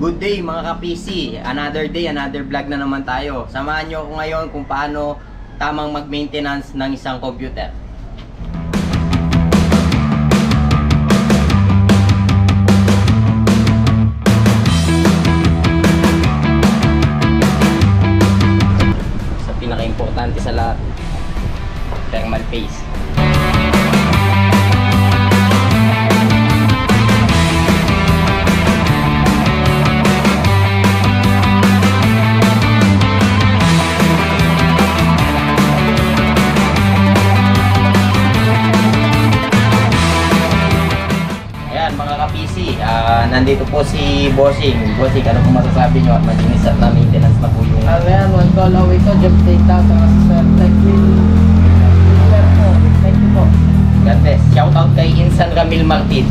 Good day mga ka-PC. Another day, another vlog na naman tayo. Samahan nyo ako ngayon kung paano tamang mag-maintenance ng isang computer. Sa pinaka-importante sa lahat, thermal paste. Nandito po si Bossing. Bossing, ano po masasabi nyo at malinis at na-maintenance na po yung... Ayan, one call away to, job data sa Sir Tech Will. Sir po, thank you po. God bless. Shoutout kay Insan Ramil Martin.